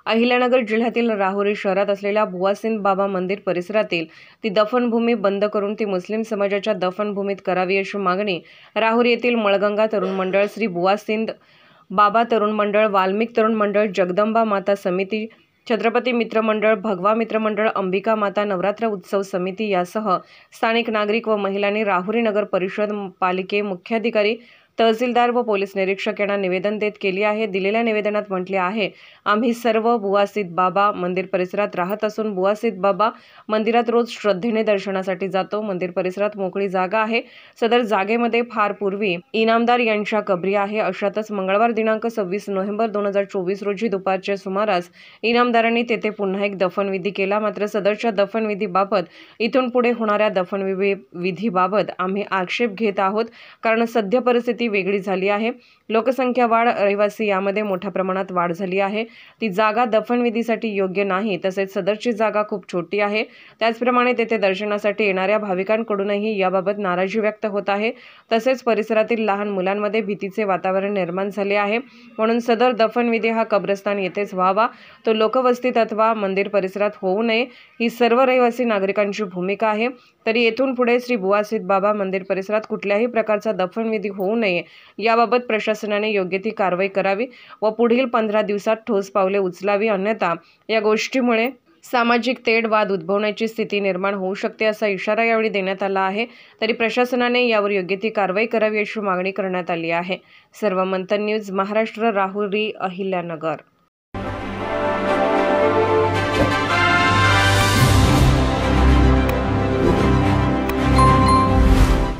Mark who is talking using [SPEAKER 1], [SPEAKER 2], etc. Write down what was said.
[SPEAKER 1] अहिल्यानगर जिल्ह्यातील राहुरी शहरात असलेल्या बुवासिंद बाबा मंदिर परिसरातील ती दफनभूमी बंद करून ती मुस्लिम समाजाच्या दफनभूमीत करावी अशी मागणी राहुरी येथील मळगंगा तरुण मंडळ, श्री बुवासिंद बाबा तरुण मंडळ, वाल्मिक तरुण मंडळ, जगदंबा माता समिती, छत्रपती मित्र मंडळ, भगवा मित्र मंडळ, अंबिका माता नवरात्र उत्सव समिती यासह स्थानिक नागरिक व महिलांनी राहुरी नगर परिषद, पालिके, मुख्याधिकारी, तहसीलदार व पोलीस निरीक्षक यांना निवेदन देत केली आहे। दिलेल्या निवेदनात म्हटले आहे, आम्ही सर्व बुवासिद बाबा मंदिर परिसरात राहत असून बुवासिद बाबा मंदिरात रोज श्रद्धेने दर्शनासाठी जातो। मंदिर परिसरात मोकळी जागा आहे। सदर जागेमध्ये फार पूर्वी इनामदार यांच्या कबरी आहे। अशातच मंगळवार दिनांक 26 नोव्हेंबर 2024 रोजी दुपारच्या सुमारास इनामदारांनी तेथे पुन्हा एक दफनविधी केला। मात्र सदरच्या दफनविधीबाबत इथून पुढे होणाऱ्या दफनविधीबाबत आम्ही आक्षेप घेत आहोत, कारण सध्या परिस्थिती वेगळी झाली आहे। लोकसंख्या वाढ, रहिवासी यामध्ये मोठ्या प्रमाणात वाढ झाली आहे। ती जागा दफनविधीसाठी योग्य नाही, तसेच सदरची जागा खूप छोटी आहे। त्याचप्रमाणे तेथे दर्शनासाठी येणाऱ्या भाविकांकडूनही याबाबत नाराजी व्यक्त होत आहे। तसेच परिसरातील लहान मुलांमध्ये भीतीचे वातावरण निर्माण झाले आहे। म्हणून सदर दफनविधी हा कब्रस्तान येथेच व्हावा, तो लोकवस्तीत अथवा मंदिर परिसरात होऊ नये, ही सर्व रहिवासी नागरिकांची भूमिका आहे। तरी येथून पुढे श्री बुवासिद बाबा मंदिर परिसरात कुठल्याही प्रकारचा दफनविधी होऊ नये, याबाबत प्रशासनाने योग्य ती कारवाई करावी व पुढील 15 दिवसात ठोस पावले उचलावी, अन्यथा या गोष्टीमुळे सामाजिक तेढ वाद उद्भवण्याची स्थिती निर्माण होऊ शकते, असा इशारा यावेळी देण्यात आला आहे। तरी प्रशासनाने यावर योग्य ती कारवाई करावी अशी मागणी करण्यात आली आहे। सर्व मंथन न्यूज, महाराष्ट्र, राहुरी, अहिल्यानगर।